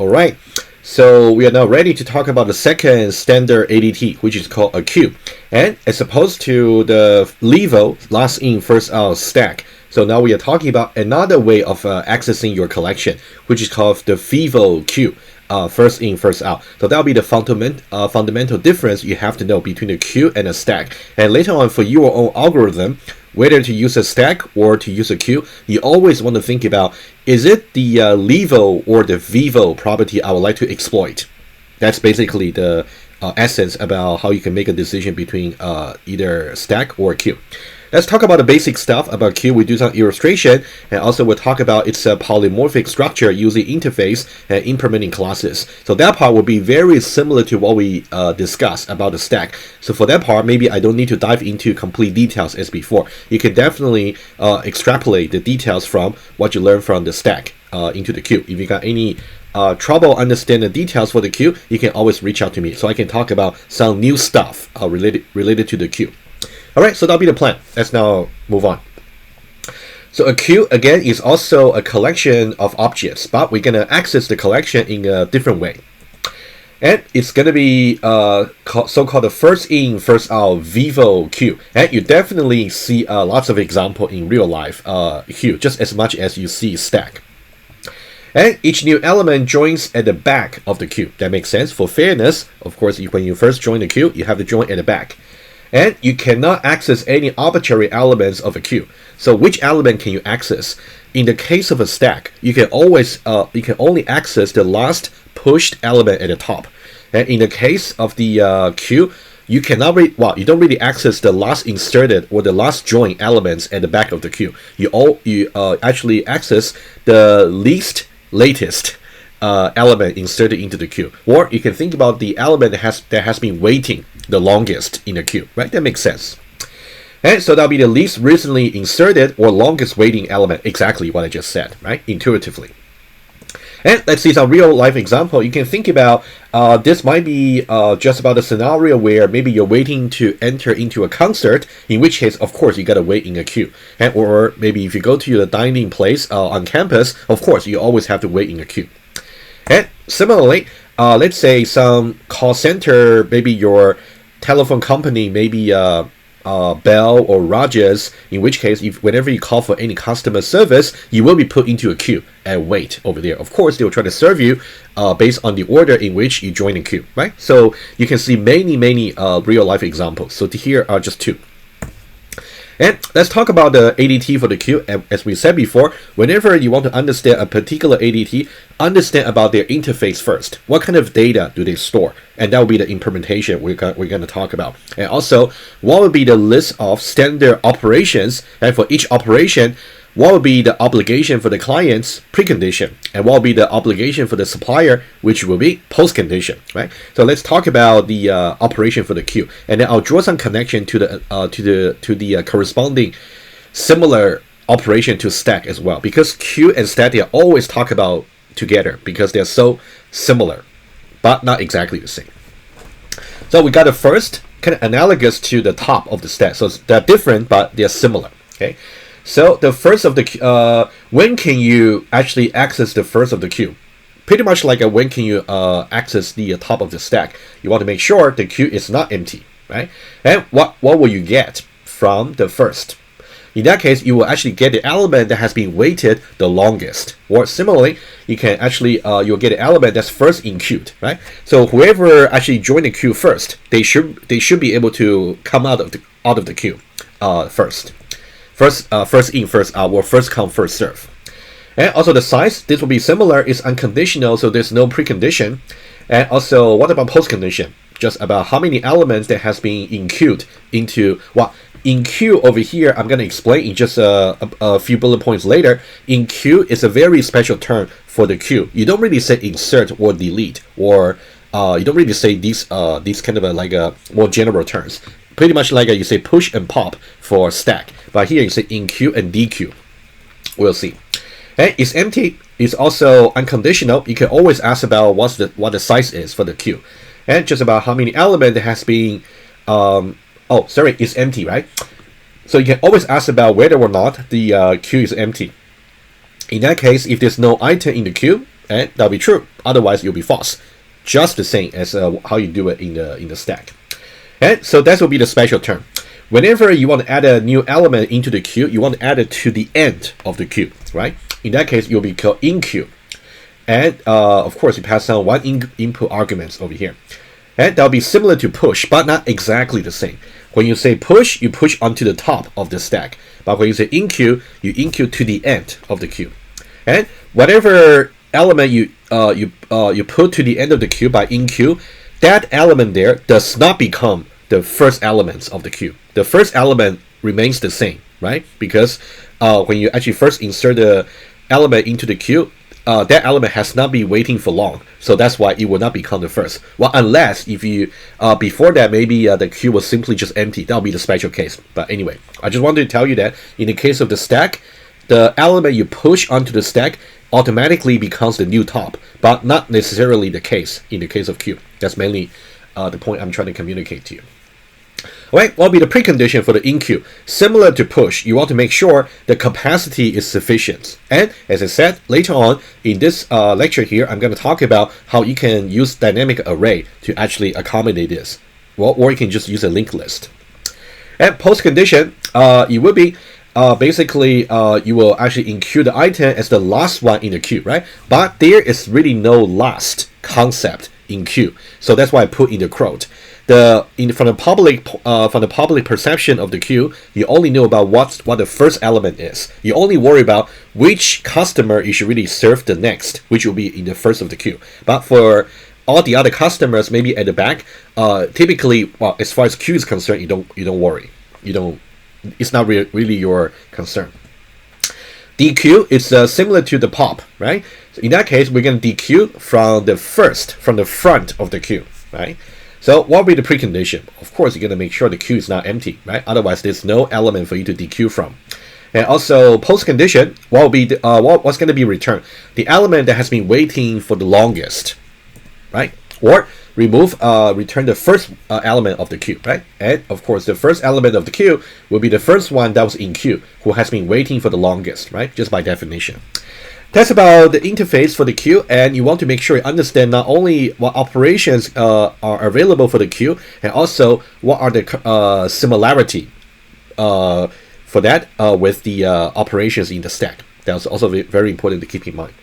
Alright, so we are now ready to talk about the second standard ADT, which is called a queue. And as opposed to the LIFO, last in, first out stack, so now we are talking about another way of accessing your collection, which is called the FIFO queue. First in, first out. So that'll be the fundamental difference you have to know between a queue and a stack. And later on, for your own algorithm, whether to use a stack or to use a queue, you always want to think about, is it the LIFO or the FIFO property I would like to exploit? That's basically the essence about how you can make a decision between either stack or queue. Let's talk about the basic stuff about queue. We do some illustration, and also we'll talk about its polymorphic structure using interface and implementing classes. So that part will be very similar to what we discussed about the stack. So for that part, maybe I don't need to dive into complete details as before. You can definitely extrapolate the details from what you learned from the stack into the queue. If you got any trouble understanding the details for the queue, you can always reach out to me so I can talk about some new stuff related to the queue. Alright, so that'll be the plan. Let's now move on. So a queue, again, is also a collection of objects, but we're going to access the collection in a different way. And it's going to be so-called the first in, first out FIFO queue. And you definitely see lots of examples in real life queue, just as much as you see stack. And each new element joins at the back of the queue. That makes sense. For fairness, of course, when you first join the queue, you have to join at the back. And you cannot access any arbitrary elements of a queue. So which element can you access? In the case of a stack, you can only access the last pushed element at the top. And in the case of the queue, you cannot you don't really access the last inserted or the last joined elements at the back of the queue. You actually access the latest element inserted into the queue, or you can think about the element that has been waiting the longest in the queue, right? That makes sense. And so that'll be the least recently inserted or longest waiting element, exactly what I just said, right? Intuitively. And let's see some real life example. You can think about this might be just about a scenario where maybe you're waiting to enter into a concert, in which case, of course, you gotta wait in a queue. And or maybe if you go to the dining place on campus, of course, you always have to wait in a queue. And similarly, let's say some call center, maybe your telephone company, maybe Bell or Rogers, in which case, whenever you call for any customer service, you will be put into a queue and wait over there. Of course, they will try to serve you based on the order in which you join the queue, right? So you can see many real life examples. So here are just two. And let's talk about the ADT for the queue. As we said before, whenever you want to understand a particular ADT, understand about their interface first. What kind of data do they store? And that will be the implementation we're going to talk about. And also, what will be the list of standard operations? And for each operation, what will be the obligation for the client's precondition? And what will be the obligation for the supplier, which will be postcondition, right? So let's talk about the operation for the queue, and then I'll draw some connection to the corresponding similar operation to stack as well, because queue and stack, they always talk about together because they're so similar, but not exactly the same. So we got the first kind of analogous to the top of the stack. So they're different, but they're similar. Okay. So the first of the when can you actually access the first of the queue? Pretty much like when can you access the top of the stack? You want to make sure the queue is not empty, right? And what will you get from the first? In that case, you will actually get the element that has been waited the longest. Or similarly, you can actually you'll get an element that's first in queued, right? So whoever actually joined the queue first, they should be able to come out of the queue first. First in, first out, or first come, first serve. And also the size, this will be similar, is unconditional, so there's no precondition. And also, what about postcondition? Just about how many elements that has been enqueued into, well, in queue over here, I'm going to explain in just a few bullet points later. In queue is a very special term for the queue. You don't really say insert or delete, or you don't really say these kind of like more general terms. Pretty much like you say push and pop for stack, but here you say enqueue and dequeue. We'll see. And it's empty. It's also unconditional. You can always ask about what the size is for the queue, and just about how many elements has been. It's empty, right? So you can always ask about whether or not the queue is empty. In that case, if there's no item in the queue, and that'll be true. Otherwise, it'll be false. Just the same as how you do it in the stack. And so that will be the special term. Whenever you want to add a new element into the queue, you want to add it to the end of the queue, right? In that case, it will be called in queue. And of course, you pass down one input arguments over here. And that'll be similar to push, but not exactly the same. When you say push, you push onto the top of the stack. But when you say in queue, you in queue to the end of the queue. And whatever element you put to the end of the queue by in queue, that element there does not become the first elements of the queue. The first element remains the same, right? Because when you actually first insert the element into the queue, that element has not been waiting for long, so that's why it will not become the first. Well, unless if you before that maybe the queue was simply just empty, that'll be the special case. But anyway, I just wanted to tell you that in the case of the stack, the element you push onto the stack automatically becomes the new top, but not necessarily the case in the case of queue. That's mainly the point I'm trying to communicate to you. Alright, what will be the precondition for the in queue? Similar to push, you want to make sure the capacity is sufficient. And as I said, later on in this lecture here, I'm going to talk about how you can use dynamic array to actually accommodate this. Well, or you can just use a linked list. And postcondition, it will be basically you will actually include the item as the last one in the queue, right? But there is really no last concept in queue, so that's why I put in the quote. From the public perception of the queue, you only know about what the first element is. You only worry about which customer you should really serve the next, which will be in the first of the queue. But for all the other customers, maybe at the back, typically, well, as far as queue is concerned, you don't worry. It's not really your concern. DQ is similar to the pop, right? So in that case, we're going to DQ from the front of the queue, right? So what will be the precondition? Of course, you're going to make sure the queue is not empty, right? Otherwise, there's no element for you to DQ from. And also, postcondition, what will be what's going to be returned? The element that has been waiting for the longest, right? Or return the first element of the queue, right? And of course, the first element of the queue will be the first one that was in queue, who has been waiting for the longest, right? Just by definition. That's about the interface for the queue, and you want to make sure you understand not only what operations are available for the queue, and also what are the similarity for that with the operations in the stack. That's also very important to keep in mind.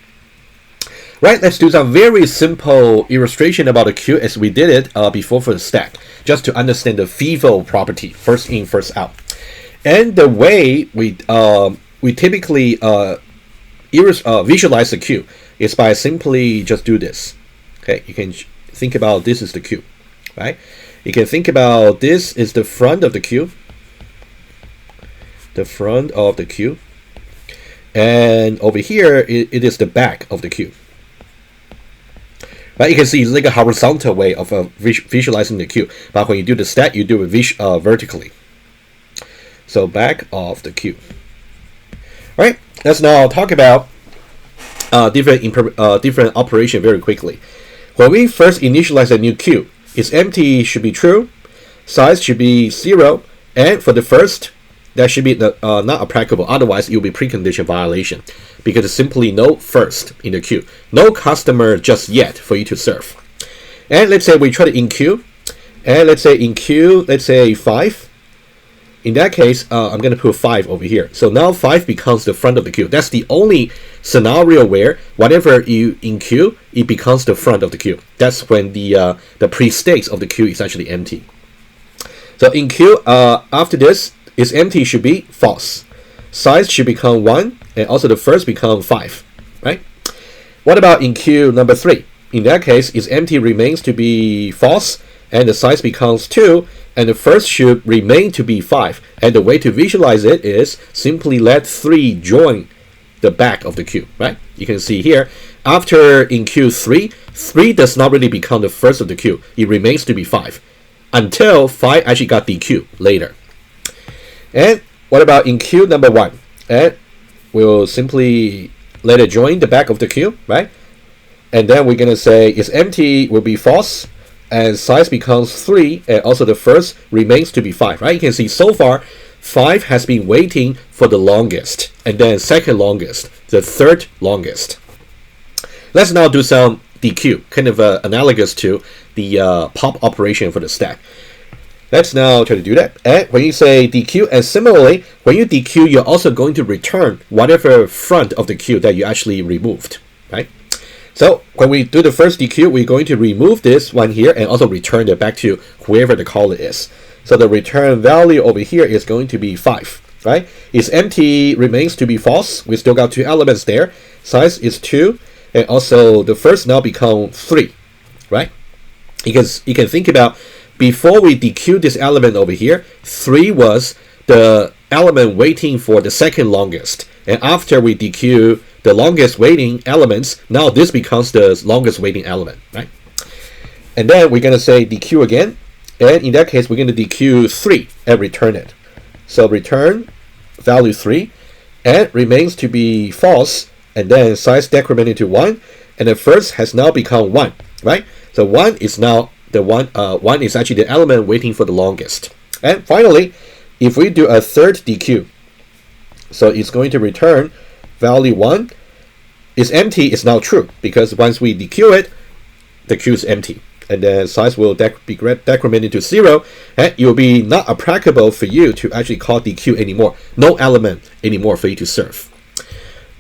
Right, let's do some very simple illustration about the queue as we did it before for the stack, just to understand the FIFO property, first in, first out. And the way we typically visualize the queue is by simply just do this. Okay, you can think about this is the queue, right? You can think about this is the front of the queue, and over here it is the back of the queue. Right, you can see it's like a horizontal way of visualizing the queue, but when you do the stack, you do it vertically. So back of the queue. All right, let's now talk about different operation very quickly. When we first initialize a new queue, its empty should be true, size should be 0, and for the first, that should be not applicable. Otherwise, it will be precondition violation because it's simply no first in the queue, no customer just yet for you to serve. And let's say we try to in queue, and let's say in queue, let's say 5. In that case, I'm going to put 5 over here. So now 5 becomes the front of the queue. That's the only scenario where whatever you in queue, it becomes the front of the queue. That's when the pre-state of the queue is actually empty. So in queue, after this, its empty should be false. Size should become 1, and also the first become 5, right? What about in queue number 3? In that case, its empty remains to be false, and the size becomes 2, and the first should remain to be 5. And the way to visualize it is simply let 3 join the back of the queue, right? You can see here, after in queue 3, 3 does not really become the first of the queue. It remains to be 5 until 5 actually got DQ later. And what about in queue number 1? And we'll simply let it join the back of the queue, right? And then we're going to say its empty will be false, and size becomes 3, and also the first remains to be 5, right? You can see so far 5 has been waiting for the longest, and then second longest, the third longest. Let's now do some DQ, kind of analogous to the pop operation for the stack. Let's now try to do that. And when you say DQ, and similarly, when you DQ, you're also going to return whatever front of the queue that you actually removed, right? So when we do the first DQ, we're going to remove this one here and also return it back to whoever the caller is. So the return value over here is going to be 5, right? Is empty remains to be false. We still got 2 elements there. Size is 2, and also the first now become 3, right? Because you can think about, before we DQ this element over here, 3 was the element waiting for the second longest. And after we DQ the longest waiting elements, now this becomes the longest waiting element, right? And then we're going to say DQ again. And in that case, we're going to DQ 3 and return it. So return value 3 and remains to be false. And then size decremented to 1. And the first has now become 1, right? So 1 is now the 1 is actually the element waiting for the longest. And finally, if we do a third DQ, so it's going to return value 1 is empty is now true, because once we DQ it, the queue is empty. And then size will be decremented to 0, and it will be not applicable for you to actually call DQ anymore. No element anymore for you to serve.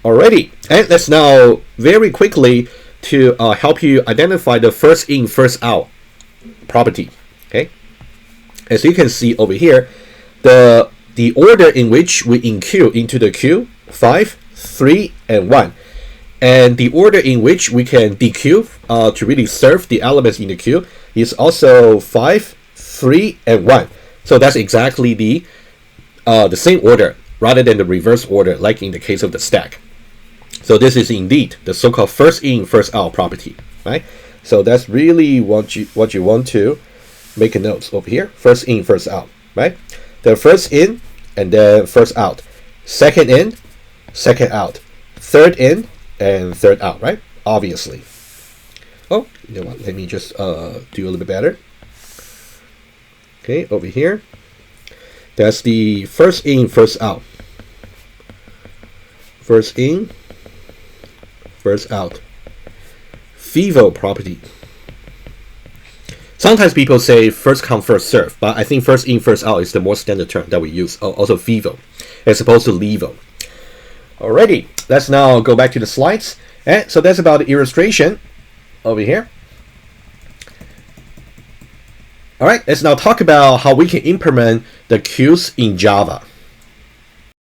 Alrighty, and let's now very quickly to help you identify the first in, first out property. Okay, as you can see over here, the order in which we enqueue into the queue 5, 3, and 1, and the order in which we can DQ to really serve the elements in the queue is also 5, 3, and 1. So that's exactly the same order rather than the reverse order, like in the case of the stack. So this is indeed the so-called first in, first out property, right? So that's really what you want to make a note over here. First in, first out, right? The first in and then first out. Second in, second out. Third in and third out, right? Obviously. Oh, you know what? Let me just do a little bit better. Okay, over here. That's the first in, first out. First in, first out. FIFO property. Sometimes people say first come, first serve, but I think first in, first out is the more standard term that we use. Also FIFO, as opposed to LIFO. Alrighty, let's now go back to the slides. And so that's about the illustration over here. Alright, let's now talk about how we can implement the queues in Java.